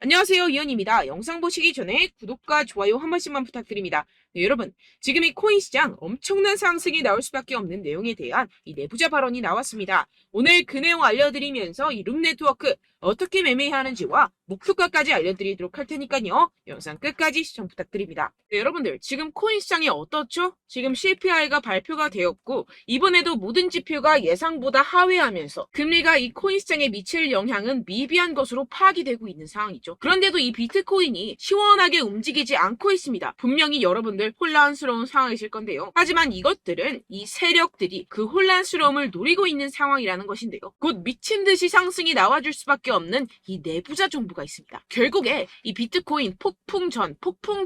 안녕하세요, 이현입니다. 영상 보시기 전에 구독과 좋아요 한 번씩만 부탁드립니다. 네, 여러분, 지금 이 코인 시장 엄청난 상승이 나올 수밖에 없는 내용에 대한 이 내부자 발언이 나왔습니다. 오늘 그 내용 알려드리면서 이 룸네트워크 어떻게 매매해야 하는지와 목표가까지 알려드리도록 할 테니까요. 영상 끝까지 시청 부탁드립니다. 네, 여러분들, 지금 코인 시장이 어떻죠? 지금 CPI가 발표가 되었고 이번에도 모든 지표가 예상보다 하회하면서 금리가 이 코인 시장에 미칠 영향은 미비한 것으로 파악이 되고 있는 상황이죠. 그런데도 이 비트코인이 시원하게 움직이지 않고 있습니다. 분명히 여러분들 혼란스러운 상황이실 건데요. 하지만 이것들은 이 세력들이 그 혼란스러움을 노리고 있는 상황이라는 것인데요. 곧 미친 듯이 상승이 나와줄 수밖에 없는 이 내부자 정보가 있습니다. 결국에 이 비트코인 폭풍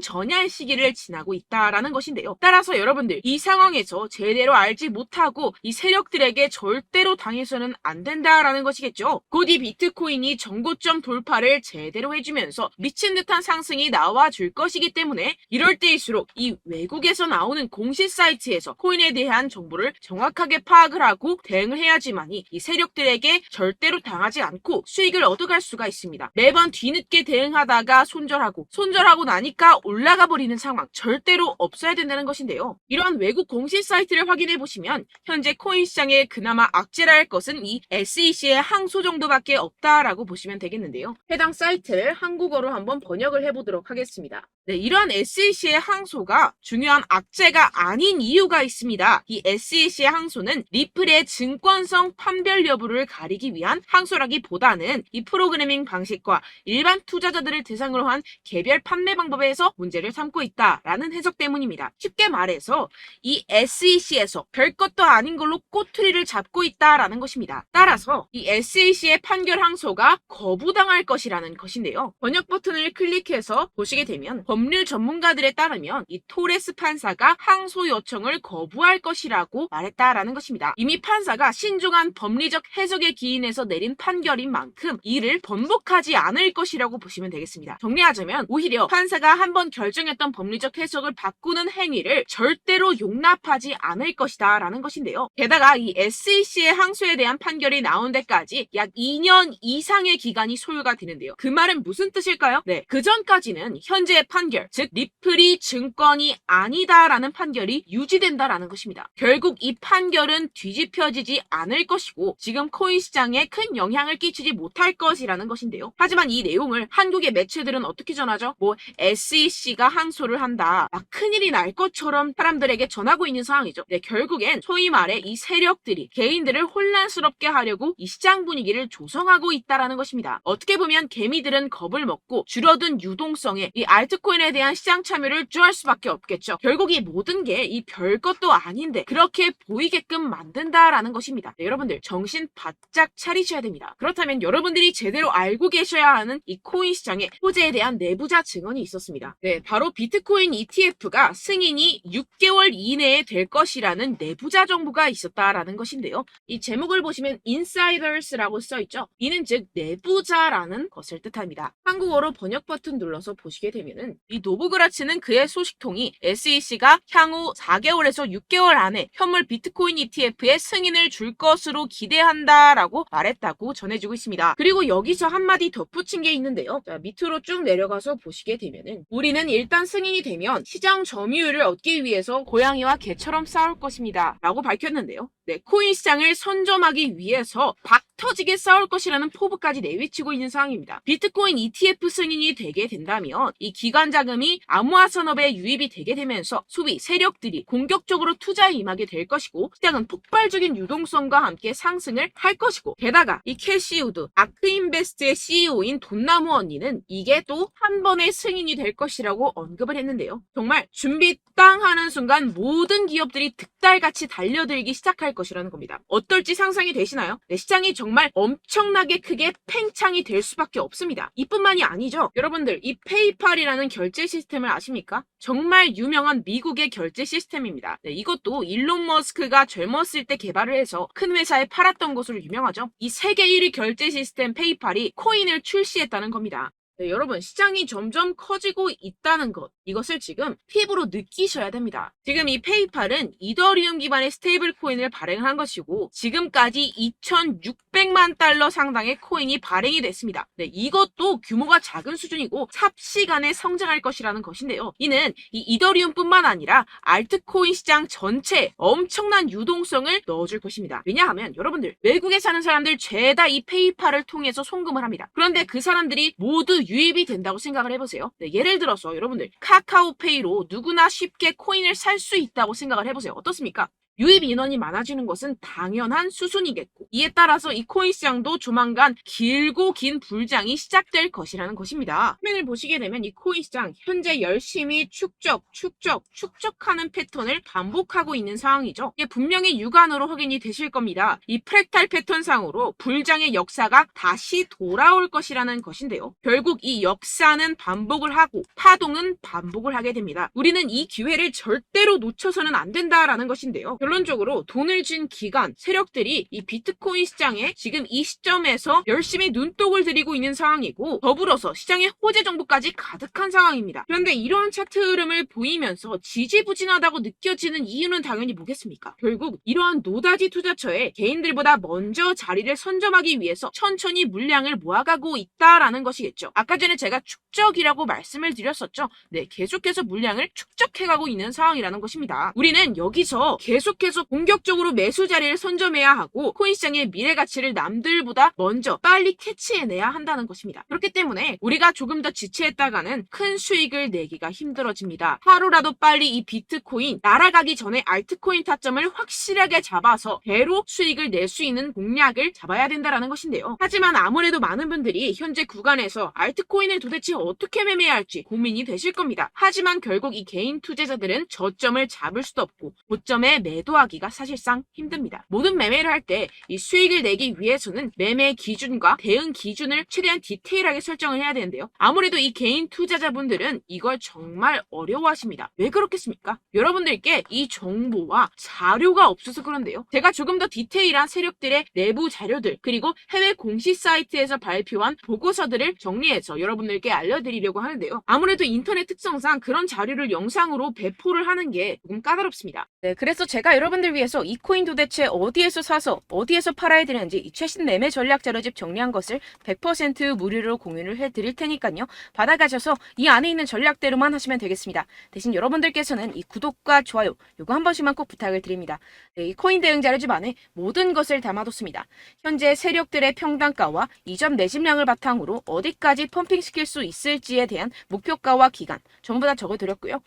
전야의 시기를 지나고 있다라는 것인데요. 따라서 여러분들 이 상황에서 제대로 알지 못하고 이 세력들에게 절대로 당해서는 안 된다라는 것이겠죠. 곧 이 비트코인이 정고점 돌파를 제대로 해주면서 미친 듯한 상승이 나와줄 것이기 때문에 이럴 때일수록 이 외국에서 나오는 공식 사이트에서 코인에 대한 정보를 정확하게 파악을 하고 대응을 해야지만이 이 세력들에게 절대로 당하지 않고 수익을 얻어갈 수가 있습니다. 매번 뒤늦게 대응하다가 손절하고 나니까 올라가 버리는 상황 절대로 없어야 된다는 것인데요. 이러한 외국 공식 사이트를 확인해 보시면 현재 코인 시장에 그나마 악재라 할 것은 이 SEC의 항소 정도밖에 없다라고 보시면 되겠는데요. 해당 사이트를 한국어로 한번 번역을 해보도록 하겠습니다. 네, 이러한 SEC의 항소가 중요한 악재가 아닌 이유가 있습니다. 이 SEC의 항소는 리플의 증권성 판별 여부를 가리기 위한 항소라기보다는 이 프로그래밍 방식과 일반 투자자들을 대상으로 한 개별 판매 방법에서 문제를 삼고 있다라는 해석 때문입니다. 쉽게 말해서 이 SEC에서 별것도 아닌 걸로 꼬투리를 잡고 있다라는 것입니다. 따라서 이 SEC의 판결 항소가 거부당할 것이라는 것인데요. 번역 버튼을 클릭해서 보시게 되면 법률 전문가들에 따르면 이 토레스 판사가 항소 요청을 거부할 것이라고 말했다라는 것입니다. 이미 판사가 신중한 법리적 해석에 기인해서 내린 판결인 만큼 이를 번복하지 않을 것이라고 보시면 되겠습니다. 정리하자면 오히려 판사가 한번 결정했던 법리적 해석을 바꾸는 행위를 절대로 용납하지 않을 것이다 라는 것인데요. 게다가 이 SEC의 항소에 대한 판결이 나온 데까지 약 2년 이상의 기간이 소요가 되는데요. 그 말은 무슨 뜻일까요? 네, 그 전까지는 현재의 판결, 즉 리플이 증권이 아니다라는 판결이 유지된다라는 것입니다. 결국 이 판결은 뒤집혀지지 않을 것이고 지금 코인 시장에 큰 영향을 끼치지 못할 것이라는 것인데요. 하지만 이 내용을 한국의 매체들은 어떻게 전하죠? SEC가 항소를 한다. 막 큰일이 날 것처럼 사람들에게 전하고 있는 상황이죠. 네, 결국엔 소위 말해 이 세력들이 개인들을 혼란스럽게 하려고 이 시장 분위기를 조성하고 있다라는 것입니다. 어떻게 보면 개미들은 겁을 먹고 줄어든 유동성에 이 알트코인에 대한 시장 참여를 쭈할 수밖에 없겠죠. 결국 이 모든 게 이 별것도 아닌데 그렇게 보이게끔 만든다라는 것입니다. 네, 여러분들 정신 바짝 차리셔야 됩니다. 그렇다면 여러분들이 제대로 알고 계셔야 하는 이 코인 시장의 호재에 대한 내부자 증언이 있었습니다. 네, 바로 비트코인 ETF가 승인이 6개월 이내에 될 것이라는 내부자 정보가 있었다라는 것인데요. 이 제목을 보시면 insiders라고 써있죠. 이는 즉 내부자라는 것을 뜻합니다. 한국어로 번역 버튼 눌러서 보시게 되면은 이 노브그라츠는 그의 소식통이 SEC가 향후 4개월에서 6개월 안에 현물 비트코인 ETF의 승인을 줄 것으로 기대한다라고 말했다고 전해지고 있습니다. 그리고 여기서 한마디 덧붙인 게 있는데요. 자, 밑으로 쭉 내려가서 보시게 되면은 우리는 일단 승인이 되면 시장 점유율을 얻기 위해서 고양이와 개처럼 싸울 것입니다. 라고 밝혔는데요. 네, 코인 시장을 선점하기 위해서 터지게 싸울 것이라는 포부까지 내비치고 있는 상황입니다. 비트코인 ETF 승인이 되게 된다면 이 기관 자금이 암호화 산업에 유입이 되게 되면서 소비 세력들이 공격적으로 투자에 임하게 될 것이고 시장은 폭발적인 유동성과 함께 상승을 할 것이고 게다가 이 캐시우드 아크인베스트의 CEO인 돈나무 언니는 이게 또 한 번의 승인이 될 것이라고 언급을 했는데요. 정말 준비 땅 하는 순간 모든 기업들이 득달같이 달려들기 시작할 것이라는 겁니다. 어떨지 상상이 되시나요? 네, 시장이 정말 엄청나게 크게 팽창이 될 수밖에 없습니다. 이뿐만이 아니죠. 여러분들 이 페이팔이라는 결제 시스템을 아십니까? 정말 유명한 미국의 결제 시스템입니다. 네, 이것도 일론 머스크가 젊었을 때 개발을 해서 큰 회사에 팔았던 것으로 유명하죠. 이 세계 1위 결제 시스템 페이팔이 코인을 출시했다는 겁니다. 네, 여러분, 시장이 점점 커지고 있다는 것, 이것을 지금 피부로 느끼셔야 됩니다. 지금 이 페이팔은 이더리움 기반의 스테이블 코인을 발행한 것이고, 지금까지 2,600만 달러 상당의 코인이 발행이 됐습니다. 네, 이것도 규모가 작은 수준이고 삽시간에 성장할 것이라는 것인데요. 이는 이 이더리움뿐만 아니라 알트코인 시장 전체에 엄청난 유동성을 넣어줄 것입니다. 왜냐하면 여러분들, 외국에 사는 사람들 죄다 이 페이팔을 통해서 송금을 합니다. 그런데 그 사람들이 모두 유입이 된다고 생각을 해보세요. 네, 예를 들어서 여러분들 카카오페이로 누구나 쉽게 코인을 살 수 있다고 생각을 해보세요. 어떻습니까? 유입 인원이 많아지는 것은 당연한 수순이겠고, 이에 따라서 이 코인 시장도 조만간 길고 긴 불장이 시작될 것이라는 것입니다. 화면을 보시게 되면 이 코인 시장 현재 열심히 축적하는 패턴을 반복하고 있는 상황이죠. 이게 분명히 육안으로 확인이 되실 겁니다. 이 프랙탈 패턴상으로 불장의 역사가 다시 돌아올 것이라는 것인데요. 결국 이 역사는 반복을 하고 파동은 반복을 하게 됩니다. 우리는 이 기회를 절대로 놓쳐서는 안 된다라는 것인데요. 결론적으로 돈을 쥔 기관, 세력들이 이 비트코인 시장에 지금 이 시점에서 열심히 눈독을 들이고 있는 상황이고, 더불어서 시장의 호재 정보까지 가득한 상황입니다. 그런데 이러한 차트 흐름을 보이면서 지지부진하다고 느껴지는 이유는 당연히 뭐겠습니까? 결국 이러한 노다지 투자처에 개인들보다 먼저 자리를 선점하기 위해서 천천히 물량을 모아가고 있다라는 것이겠죠. 아까 전에 제가 축적이라고 말씀을 드렸었죠. 네, 계속해서 물량을 축적해가고 있는 상황이라는 것입니다. 우리는 여기서 계속해서 공격적으로 매수 자리를 선점해야 하고, 코인 시장의 미래 가치를 남들보다 먼저 빨리 캐치해내야 한다는 것입니다. 그렇기 때문에 우리가 조금 더 지체했다가는 큰 수익을 내기가 힘들어집니다. 하루라도 빨리 이 비트코인 날아가기 전에 알트코인 타점을 확실하게 잡아서 배로 수익을 낼 수 있는 공략을 잡아야 된다는 것인데요. 하지만 아무래도 많은 분들이 현재 구간에서 알트코인을 도대체 어떻게 매매해야 할지 고민이 되실 겁니다. 하지만 결국 이 개인 투자자들은 저점을 잡을 수도 없고 고점에 매도하기가 사실상 힘듭니다. 모든 매매를 할 때 이 수익을 내기 위해서는 매매 기준과 대응 기준을 최대한 디테일하게 설정을 해야 되는데요. 아무래도 이 개인 투자자분들은 이걸 정말 어려워하십니다. 왜 그렇겠습니까? 여러분들께 이 정보와 자료가 없어서 그런데요. 제가 조금 더 디테일한 세력들의 내부 자료들, 그리고 해외 공시 사이트에서 발표한 보고서들을 정리해서 여러분들께 알려드리려고 하는데요. 아무래도 인터넷 특성상 그런 자료를 영상으로 배포를 하는 게 조금 까다롭습니다. 네, 그래서 제가 여러분들 위해서 이 코인 도대체 어디에서 사서 어디에서 팔아야 되는지 이 최신 매매 전략 자료집 정리한 것을 100% 무료로 공유를 해드릴 테니까요. 받아가셔서 이 안에 있는 전략대로만 하시면 되겠습니다. 대신 여러분들께서는 이 구독과 좋아요 요거 한 번씩만 꼭 부탁을 드립니다. 네, 이 코인 대응 자료집 안에 모든 것을 담아뒀습니다. 현재 세력들의 평단가와 이점 내집량을 바탕으로 어디까지 펌핑시킬 수 있을지에 대한 목표가와 기간 전부 다 적어드렸고요.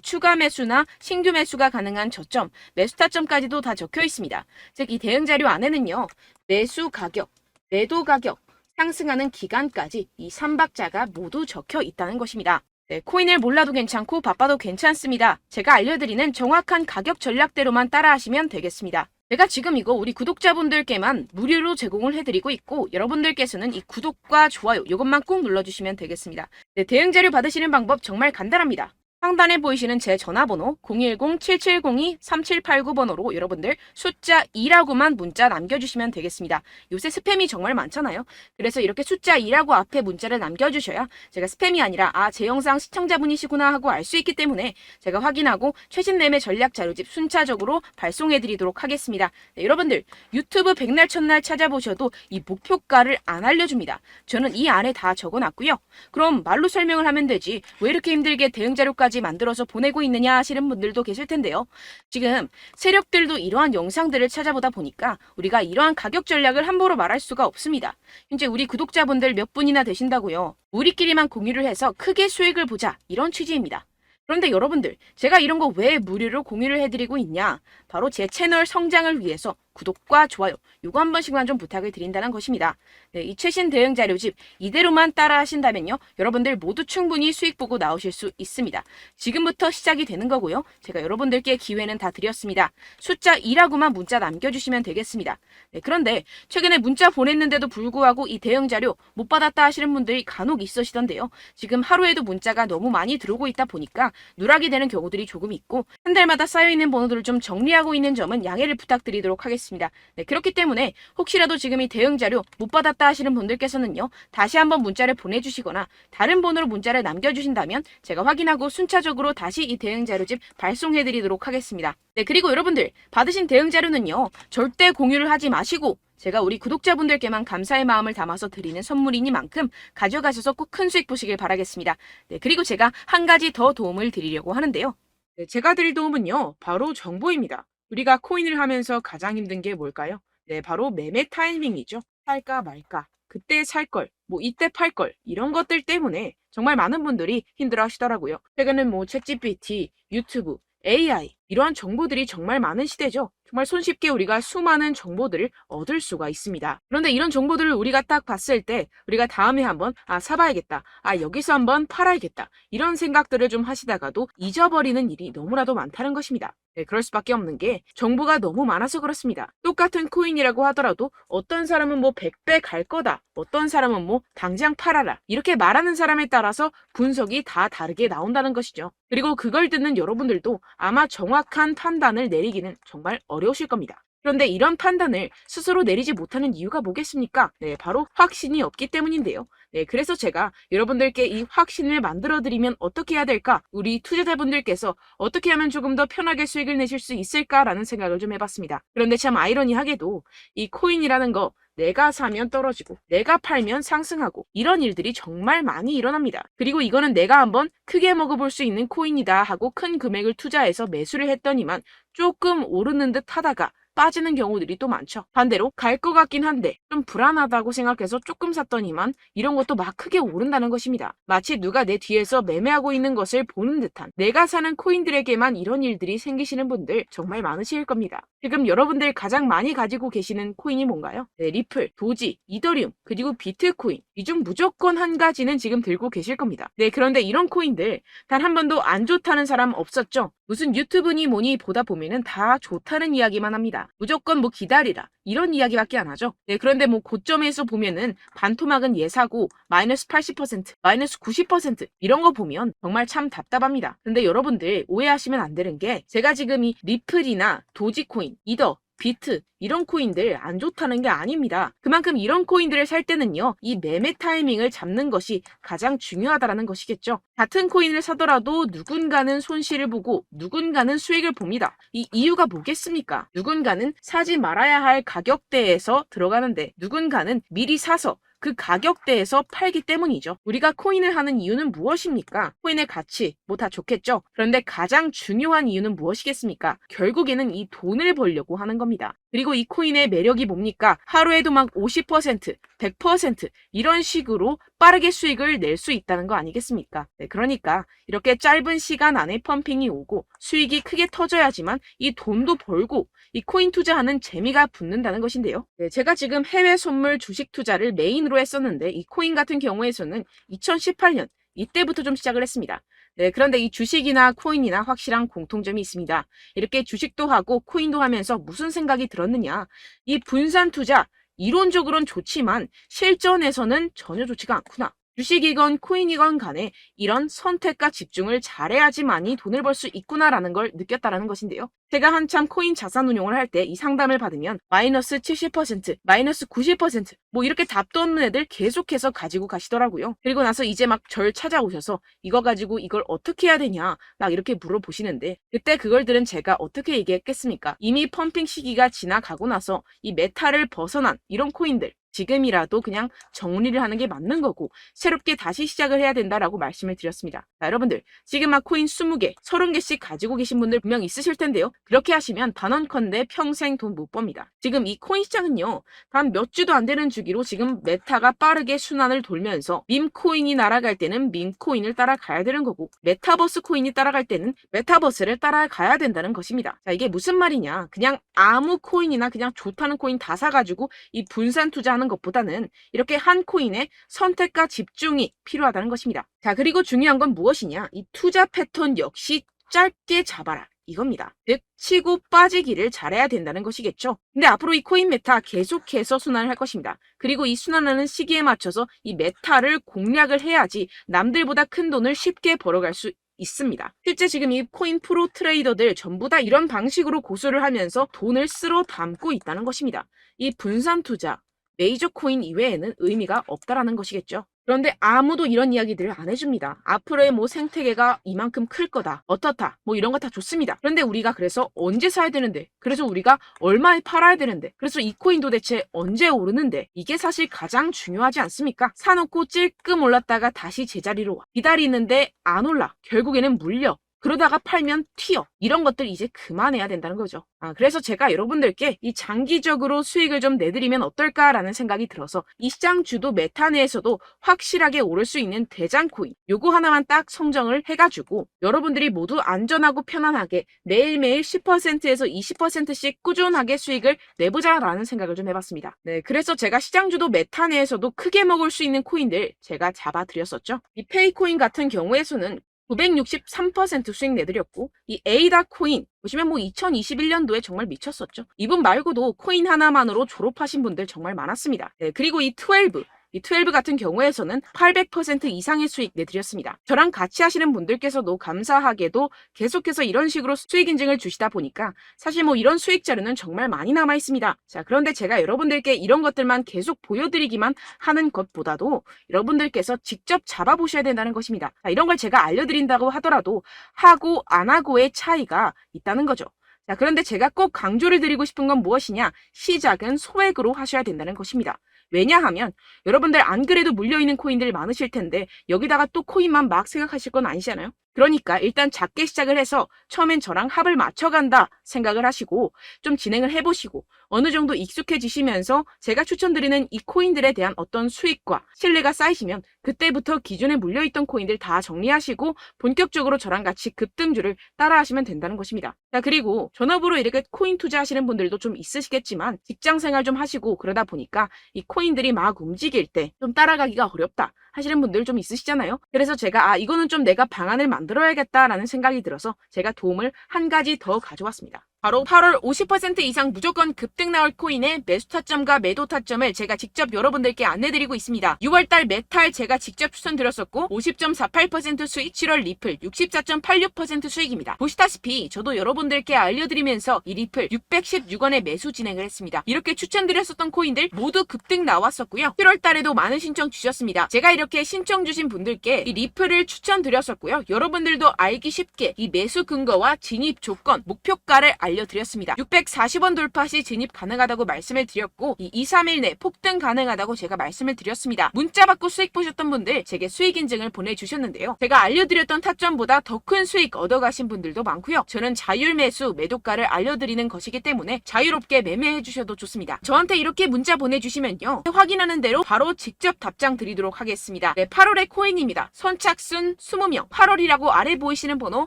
추가 매수나 신규 매수가 가능한 저점, 매수 타점까지도 다 적혀 있습니다. 즉 이 대응 자료 안에는요. 매수 가격, 매도 가격, 상승하는 기간까지 이 3박자가 모두 적혀 있다는 것입니다. 네, 코인을 몰라도 괜찮고 바빠도 괜찮습니다. 제가 알려드리는 정확한 가격 전략대로만 따라하시면 되겠습니다. 제가 지금 이거 우리 구독자분들께만 무료로 제공을 해드리고 있고, 여러분들께서는 이 구독과 좋아요 이것만 꼭 눌러주시면 되겠습니다. 네, 대응 자료 받으시는 방법 정말 간단합니다. 상단에 보이시는 제 전화번호 010-7702-3789번호로 여러분들 숫자 2라고만 문자 남겨주시면 되겠습니다. 요새 스팸이 정말 많잖아요. 그래서 이렇게 숫자 2라고 앞에 문자를 남겨주셔야 제가 스팸이 아니라 제 영상 시청자분이시구나 하고 알 수 있기 때문에 제가 확인하고 최신 매매 전략 자료집 순차적으로 발송해드리도록 하겠습니다. 네, 여러분들 유튜브 백날 첫날 찾아보셔도 이 목표가를 안 알려줍니다. 저는 이 안에 다 적어놨고요. 그럼 말로 설명을 하면 되지 왜 이렇게 힘들게 대응 자료까지 만들어서 보내고 있느냐 하시는 분들도 계실 텐데요. 지금 세력들도 이러한 영상들을 찾아보다 보니까 우리가 이러한 가격 전략을 함부로 말할 수가 없습니다. 현재 우리 구독자분들 몇 분이나 되신다고요. 우리끼리만 공유를 해서 크게 수익을 보자 이런 취지입니다. 그런데 여러분들 제가 이런 거 왜 무료로 공유를 해드리고 있냐? 바로 제 채널 성장을 위해서 구독과 좋아요 요거 한 번씩만 좀 부탁을 드린다는 것입니다. 네, 이 최신 대응 자료집 이대로만 따라 하신다면요. 여러분들 모두 충분히 수익 보고 나오실 수 있습니다. 지금부터 시작이 되는 거고요. 제가 여러분들께 기회는 다 드렸습니다. 숫자 2라고만 문자 남겨주시면 되겠습니다. 네, 그런데 최근에 문자 보냈는데도 불구하고 이 대응 자료 못 받았다 하시는 분들이 간혹 있으시던데요. 지금 하루에도 문자가 너무 많이 들어오고 있다 보니까 누락이 되는 경우들이 조금 있고 한 달마다 쌓여있는 번호들을 좀 정리하고 있는 점은 양해를 부탁드리도록 하겠습니다. 있습니다. 네, 그렇기 때문에 혹시라도 지금 이 대응 자료 못 받았다 하시는 분들께서는요, 다시 한번 문자를 보내주시거나 다른 번호로 문자를 남겨주신다면 제가 확인하고 순차적으로 다시 이 대응 자료집 발송해드리도록 하겠습니다. 네, 그리고 여러분들 받으신 대응 자료는요, 절대 공유를 하지 마시고 제가 우리 구독자분들께만 감사의 마음을 담아서 드리는 선물이니만큼 가져가셔서 꼭 큰 수익 보시길 바라겠습니다. 네, 그리고 제가 한 가지 더 도움을 드리려고 하는데요. 네, 제가 드릴 도움은요, 바로 정보입니다. 우리가 코인을 하면서 가장 힘든 게 뭘까요? 네, 바로 매매 타이밍이죠. 살까 말까, 그때 살 걸, 뭐 이때 팔 걸, 이런 것들 때문에 정말 많은 분들이 힘들어 하시더라고요. 최근엔 뭐 챗GPT, 유튜브, AI, 이러한 정보들이 정말 많은 시대죠. 정말 손쉽게 우리가 수많은 정보들을 얻을 수가 있습니다. 그런데 이런 정보들을 우리가 딱 봤을 때 우리가 다음에 한번 사봐야겠다. 여기서 한번 팔아야겠다. 이런 생각들을 좀 하시다가도 잊어버리는 일이 너무나도 많다는 것입니다. 네, 그럴 수밖에 없는 게 정보가 너무 많아서 그렇습니다. 똑같은 코인이라고 하더라도 어떤 사람은 뭐 100배 갈 거다. 어떤 사람은 뭐 당장 팔아라. 이렇게 말하는 사람에 따라서 분석이 다 다르게 나온다는 것이죠. 그리고 그걸 듣는 여러분들도 아마 정확한 판단을 내리기는 정말 어려우실 겁니다. 그런데 이런 판단을 스스로 내리지 못하는 이유가 뭐겠습니까? 네, 바로 확신이 없기 때문인데요. 네, 그래서 제가 여러분들께 이 확신을 만들어드리면 어떻게 해야 될까? 우리 투자자분들께서 어떻게 하면 조금 더 편하게 수익을 내실 수 있을까라는 생각을 좀 해봤습니다. 그런데 참 아이러니하게도 이 코인이라는 거 내가 사면 떨어지고 내가 팔면 상승하고 이런 일들이 정말 많이 일어납니다. 그리고 이거는 내가 한번 크게 먹어볼 수 있는 코인이다 하고 큰 금액을 투자해서 매수를 했더니만 조금 오르는 듯 하다가 빠지는 경우들이 또 많죠. 반대로 갈 것 같긴 한데 좀 불안하다고 생각해서 조금 샀더니만 이런 것도 막 크게 오른다는 것입니다. 마치 누가 내 뒤에서 매매하고 있는 것을 보는 듯한, 내가 사는 코인들에게만 이런 일들이 생기시는 분들 정말 많으실 겁니다. 지금 여러분들 가장 많이 가지고 계시는 코인이 뭔가요? 네, 리플, 도지, 이더리움, 그리고 비트코인. 이 중 무조건 한 가지는 지금 들고 계실 겁니다. 네, 그런데 이런 코인들 단 한 번도 안 좋다는 사람 없었죠? 무슨 유튜브니 뭐니 보다 보면은 다 좋다는 이야기만 합니다. 무조건 뭐 기다리라, 이런 이야기밖에 안 하죠. 네, 그런데 뭐 고점에서 보면은 반토막은 예사고 마이너스 80%, 마이너스 90% 이런 거 보면 정말 참 답답합니다. 근데 여러분들 오해하시면 안 되는 게, 제가 지금 이 리플이나 도지코인, 이더, 비트 이런 코인들 안 좋다는 게 아닙니다. 그만큼 이런 코인들을 살 때는요, 이 매매 타이밍을 잡는 것이 가장 중요하다는 것이겠죠. 같은 코인을 사더라도 누군가는 손실을 보고 누군가는 수익을 봅니다. 이 이유가 뭐겠습니까? 누군가는 사지 말아야 할 가격대에서 들어가는데 누군가는 미리 사서 그 가격대에서 팔기 때문이죠. 우리가 코인을 하는 이유는 무엇입니까? 코인의 가치, 뭐 다 좋겠죠? 그런데 가장 중요한 이유는 무엇이겠습니까? 결국에는 이 돈을 벌려고 하는 겁니다. 그리고 이 코인의 매력이 뭡니까? 하루에도 막 50%, 100% 이런 식으로 빠르게 수익을 낼 수 있다는 거 아니겠습니까? 네, 그러니까 이렇게 짧은 시간 안에 펌핑이 오고 수익이 크게 터져야지만 이 돈도 벌고 이 코인 투자하는 재미가 붙는다는 것인데요. 네, 제가 지금 해외 선물 주식 투자를 메인으로 했었는데 이 코인 같은 경우에서는 2018년 이때부터 좀 시작을 했습니다. 네, 그런데 이 주식이나 코인이나 확실한 공통점이 있습니다. 이렇게 주식도 하고 코인도 하면서 무슨 생각이 들었느냐? 이 분산 투자, 이론적으로는 좋지만 실전에서는 전혀 좋지가 않구나. 주식이건 코인이건 간에 이런 선택과 집중을 잘해야지만이 돈을 벌 수 있구나라는 걸 느꼈다라는 것인데요. 제가 한참 코인 자산 운용을 할 때 이 상담을 받으면 마이너스 70%, 마이너스 90% 뭐 이렇게 답도 없는 애들 계속해서 가지고 가시더라고요. 그리고 나서 이제 막 절 찾아오셔서 이거 가지고 이걸 어떻게 해야 되냐 막 이렇게 물어보시는데, 그때 그걸 들은 제가 어떻게 얘기했겠습니까? 이미 펌핑 시기가 지나가고 나서 이 메타를 벗어난 이런 코인들, 지금이라도 그냥 정리를 하는 게 맞는 거고 새롭게 다시 시작을 해야 된다라고 말씀을 드렸습니다. 자, 여러분들 지금 막 코인 20개, 30개씩 가지고 계신 분들 분명 있으실 텐데요. 그렇게 하시면 단언컨대 평생 돈 못 법니다. 지금 이 코인 시장은요, 단 몇 주도 안 되는 주기로 지금 메타가 빠르게 순환을 돌면서 밈코인이 날아갈 때는 밈코인을 따라가야 되는 거고 메타버스 코인이 따라갈 때는 메타버스를 따라가야 된다는 것입니다. 자, 이게 무슨 말이냐? 그냥 아무 코인이나 그냥 좋다는 코인 다 사가지고 이 분산 투자하는 것보다는 이렇게 한 코인에 선택과 집중이 필요하다는 것입니다. 자, 그리고 중요한 건 무엇이냐? 이 투자 패턴 역시 짧게 잡아라, 이겁니다. 즉 치고 빠지기를 잘해야 된다는 것이겠죠. 근데 앞으로 이 코인 메타 계속해서 순환을 할 것입니다. 그리고 이 순환하는 시기에 맞춰서 이 메타를 공략을 해야지 남들보다 큰 돈을 쉽게 벌어갈 수 있습니다. 실제 지금 이 코인 프로 트레이더들 전부 다 이런 방식으로 고수를 하면서 돈을 쓸어 담고 있다는 것입니다. 이 분산 투자, 메이저 코인 이외에는 의미가 없다라는 것이겠죠. 그런데 아무도 이런 이야기들을 안 해줍니다. 앞으로의 뭐 생태계가 이만큼 클 거다, 어떻다, 뭐 이런 거 다 좋습니다. 그런데 우리가 그래서 언제 사야 되는데, 그래서 우리가 얼마에 팔아야 되는데, 그래서 이 코인도 대체 언제 오르는데, 이게 사실 가장 중요하지 않습니까? 사놓고 찔끔 올랐다가 다시 제자리로 와. 기다리는데 안 올라. 결국에는 물려. 그러다가 팔면 튀어. 이런 것들 이제 그만해야 된다는 거죠. 그래서 제가 여러분들께 이 장기적으로 수익을 좀 내드리면 어떨까라는 생각이 들어서 이 시장 주도 메타 내에서도 확실하게 오를 수 있는 대장 코인 요거 하나만 딱 선정을 해가지고 여러분들이 모두 안전하고 편안하게 매일매일 10%에서 20%씩 꾸준하게 수익을 내보자라는 생각을 좀 해봤습니다. 네, 그래서 제가 시장 주도 메타 내에서도 크게 먹을 수 있는 코인들 제가 잡아드렸었죠. 이 페이코인 같은 경우에서는 963% 수익 내드렸고 이 에이다 코인 보시면 뭐 2021년도에 정말 미쳤었죠. 이분 말고도 코인 하나만으로 졸업하신 분들 정말 많았습니다. 네, 그리고 이 12 같은 경우에서는 800% 이상의 수익 내드렸습니다. 저랑 같이 하시는 분들께서도 감사하게도 계속해서 이런 식으로 수익 인증을 주시다 보니까 사실 뭐 이런 수익 자료는 정말 많이 남아 있습니다. 자, 그런데 제가 여러분들께 이런 것들만 계속 보여드리기만 하는 것보다도 여러분들께서 직접 잡아보셔야 된다는 것입니다. 자, 이런 걸 제가 알려드린다고 하더라도 하고 안 하고의 차이가 있다는 거죠. 자, 그런데 제가 꼭 강조를 드리고 싶은 건 무엇이냐? 시작은 소액으로 하셔야 된다는 것입니다. 왜냐하면 여러분들 안 그래도 물려있는 코인들 많으실 텐데 여기다가 또 코인만 막 생각하실 건 아니잖아요. 그러니까 일단 작게 시작을 해서 처음엔 저랑 합을 맞춰간다 생각을 하시고 좀 진행을 해보시고 어느 정도 익숙해지시면서 제가 추천드리는 이 코인들에 대한 어떤 수익과 신뢰가 쌓이시면 그때부터 기존에 물려있던 코인들 다 정리하시고 본격적으로 저랑 같이 급등주를 따라하시면 된다는 것입니다. 자, 그리고 전업으로 이렇게 코인 투자하시는 분들도 좀 있으시겠지만 직장생활 좀 하시고 그러다 보니까 이 코인들이 막 움직일 때 좀 따라가기가 어렵다 하시는 분들 좀 있으시잖아요. 그래서 제가 이거는 좀 내가 방안을 만들어야겠다라는 생각이 들어서 제가 도움을 한 가지 더 가져왔습니다. 바로 8월 50% 이상 무조건 급등 나올 코인의 매수 타점과 매도 타점을 제가 직접 여러분들께 안내드리고 있습니다. 6월달 메탈 제가 직접 추천드렸었고 50.48% 수익, 7월 리플 64.86% 수익입니다. 보시다시피 저도 여러분들께 알려드리면서 이 리플 616원에 매수 진행을 했습니다. 이렇게 추천드렸었던 코인들 모두 급등 나왔었고요. 7월달에도 많은 신청 주셨습니다. 제가 이렇게 신청 주신 분들께 이 리플을 추천드렸었고요. 여러분들도 알기 쉽게 이 매수 근거와 진입 조건, 목표가를 알려드렸습니다. 640원 돌파 시 진입 가능하다고 말씀을 드렸고 이 2-3일 내 폭등 가능하다고 제가 말씀을 드렸습니다. 문자 받고 수익 보셨던 분들 제게 수익 인증을 보내주셨는데요. 제가 알려드렸던 타점보다 더 큰 수익 얻어가신 분들도 많고요. 저는 자율 매수 매도가를 알려드리는 것이기 때문에 자유롭게 매매해 주셔도 좋습니다. 저한테 이렇게 문자 보내주시면요. 확인하는 대로 바로 직접 답장 드리도록 하겠습니다. 네, 8월의 코인입니다. 선착순 20명 8월이라고 아래 보이시는 번호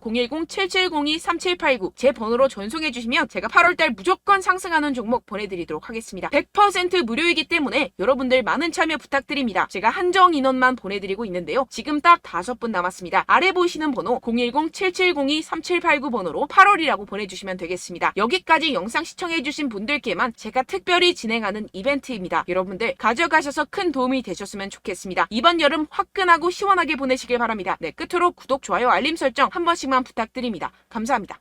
010-7702-3789 제 번호로 전송해 주시면 제가 8월달 무조건 상승하는 종목 보내드리도록 하겠습니다. 100% 무료이기 때문에 여러분들 많은 참여 부탁드립니다. 제가 한정 인원만 보내드리고 있는데요. 지금 딱 5분 남았습니다. 아래 보이시는 번호 010-7702-3789 번호로 8월이라고 보내주시면 되겠습니다. 여기까지 영상 시청해주신 분들께만 제가 특별히 진행하는 이벤트입니다. 여러분들 가져가셔서 큰 도움이 되셨으면 좋겠습니다. 이번 여름 화끈하고 시원하게 보내시길 바랍니다. 네, 끝으로 구독, 좋아요, 알림 설정 한 번씩만 부탁드립니다. 감사합니다.